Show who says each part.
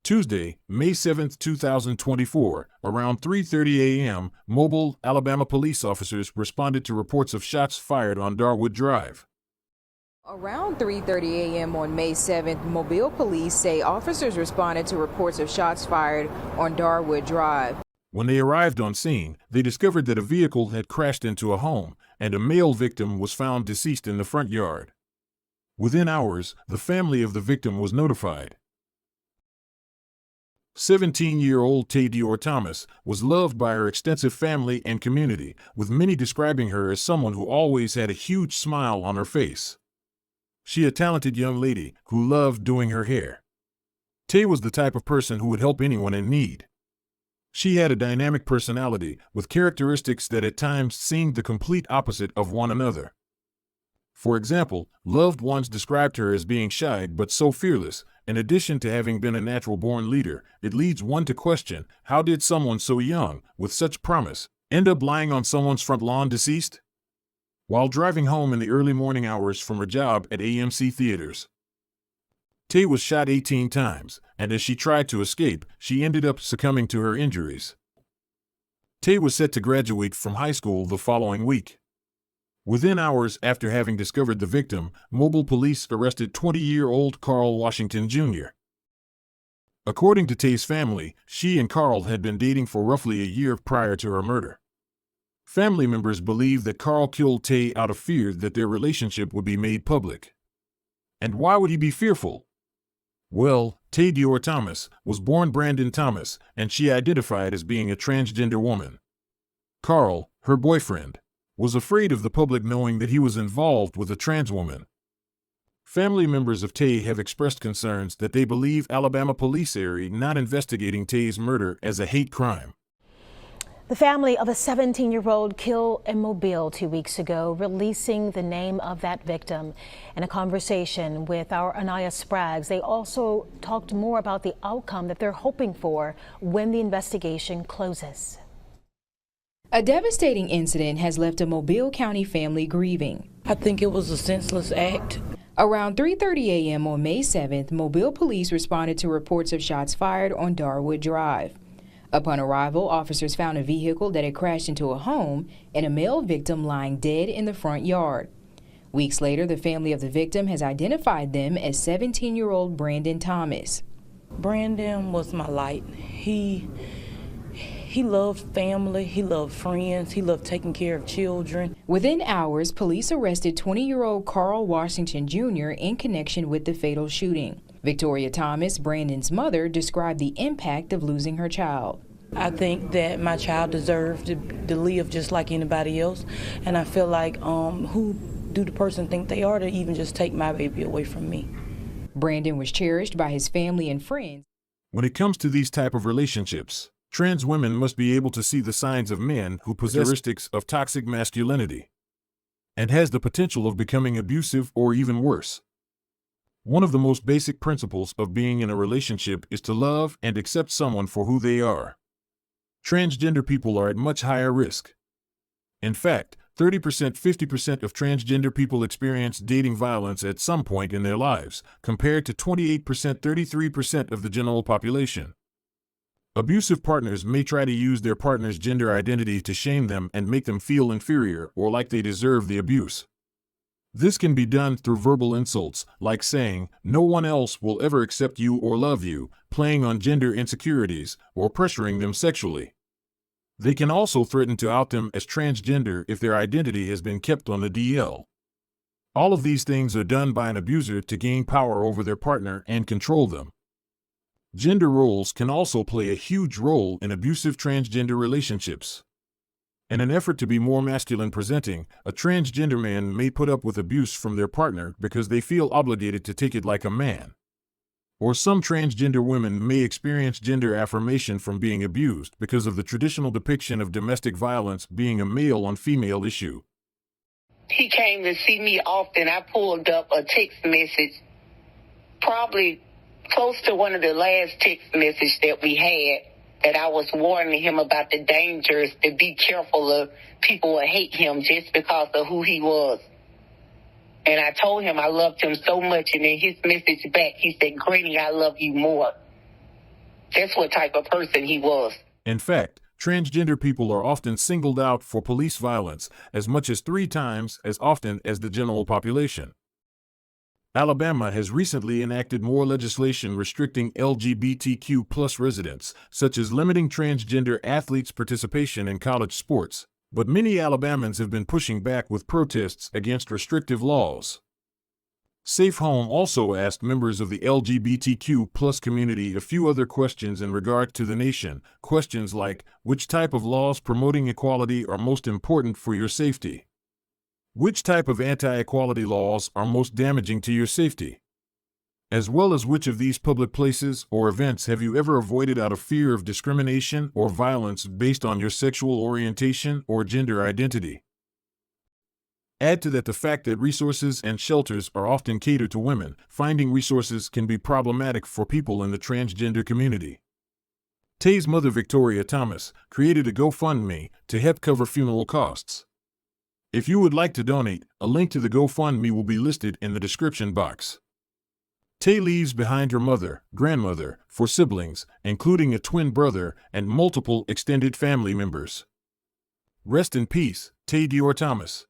Speaker 1: Tuesday, May 7, 2024, around 3:30 a.m., Mobile, Alabama police officers responded to reports of shots fired on Darwood Drive.
Speaker 2: Around 3:30 a.m. on May 7th, Mobile police say officers responded to reports of shots fired on Darwood Drive.
Speaker 1: When they arrived on scene, they discovered that a vehicle had crashed into a home, and a male victim was found deceased in the front yard. Within hours, the family of the victim was notified. 17-year-old Tayy Dior Thomas was loved by her extensive family and community, with many describing her as someone who always had a huge smile on her face. She a talented young lady who loved doing her hair. Tayy was the type of person who would help anyone in need. She had a dynamic personality with characteristics that at times seemed the complete opposite of one another. For example, loved ones described her as being shy but so fearless. In addition to having been a natural-born leader, it leads one to question, how did someone so young, with such promise, end up lying on someone's front lawn deceased? While driving home in the early morning hours from her job at AMC Theaters, Tayy was shot 18 times, and as she tried to escape, she ended up succumbing to her injuries. Tayy was set to graduate from high school the following week. Within hours after having discovered the victim, Mobile police arrested 20-year-old Carl Washington Jr. According to Tayy's family, she and Carl had been dating for roughly a year prior to her murder. Family members believe that Carl killed Tayy out of fear that their relationship would be made public. And why would he be fearful? Well, Tayy Dior Thomas was born Brandon Thomas, and she identified as being a transgender woman. Carl, her boyfriend, was afraid of the public knowing that he was involved with a trans woman. Family members of Tayy have expressed concerns that they believe Alabama police are not investigating Tayy's murder as a hate crime.
Speaker 3: The family of a 17-year-old killed in Mobile 2 weeks ago, releasing the name of that victim. In a conversation with our Anaya Spraggs, they also talked more about the outcome that they're hoping for when the investigation closes.
Speaker 2: A devastating incident has left a Mobile County family grieving.
Speaker 4: I think it was a senseless act.
Speaker 2: Around 3:30 a.m. on May 7th, Mobile police responded to reports of shots fired on Darwood Drive. Upon arrival, officers found a vehicle that had crashed into a home and a male victim lying dead in the front yard. Weeks later, the family of the victim has identified them as 17-year-old Brandon Thomas.
Speaker 4: Brandon was my light. He loved family, he loved friends, he loved taking care of children.
Speaker 2: Within hours, police arrested 20-year-old Carl Washington Jr. in connection with the fatal shooting. Victoria Thomas, Brandon's mother, described the impact of losing her child.
Speaker 4: I think that my child deserved to live just like anybody else, and I feel like who do the person think they are to even just take my baby away from me?
Speaker 2: Brandon was cherished by his family and friends.
Speaker 1: When it comes to these type of relationships, trans women must be able to see the signs of men who possess characteristics of toxic masculinity and has the potential of becoming abusive or even worse. One of the most basic principles of being in a relationship is to love and accept someone for who they are. Transgender people are at much higher risk. In fact, 30%, 50% of transgender people experience dating violence at some point in their lives, compared to 28%, 33% of the general population. Abusive partners may try to use their partner's gender identity to shame them and make them feel inferior or like they deserve the abuse. This can be done through verbal insults, like saying, "No one else will ever accept you or love you," playing on gender insecurities, or pressuring them sexually. They can also threaten to out them as transgender if their identity has been kept on the DL. All of these things are done by an abuser to gain power over their partner and control them. Gender roles can also play a huge role in abusive transgender relationships. In an effort to be more masculine presenting, a transgender man may put up with abuse from their partner because they feel obligated to take it like a man. Or some transgender women may experience gender affirmation from being abused because of the traditional depiction of domestic violence being a male-on-female issue.
Speaker 5: He came to see me often. I pulled up a text message, probably close to one of the last text messages that we had, that I was warning him about the dangers, to be careful of people who hate him just because of who he was. And I told him I loved him so much, and in his message back, he said, "Granny, I love you more." That's what type of person he was.
Speaker 1: In fact, transgender people are often singled out for police violence as much as 3 times as often as the general population. Alabama has recently enacted more legislation restricting LGBTQ+ residents, such as limiting transgender athletes' participation in college sports, but many Alabamans have been pushing back with protests against restrictive laws. Safe Home also asked members of the LGBTQ+ community a few other questions in regard to the nation, questions like, which type of laws promoting equality are most important for your safety? Which type of anti-equality laws are most damaging to your safety? As well as which of these public places or events have you ever avoided out of fear of discrimination or violence based on your sexual orientation or gender identity? Add to that the fact that resources and shelters are often catered to women. Finding resources can be problematic for people in the transgender community. Tayy's mother, Victoria Thomas, created a GoFundMe to help cover funeral costs. If you would like to donate, a link to the GoFundMe will be listed in the description box. Tayy leaves behind her mother, grandmother, 4 siblings, including a twin brother and multiple extended family members. Rest in peace, Tayy Dior Thomas.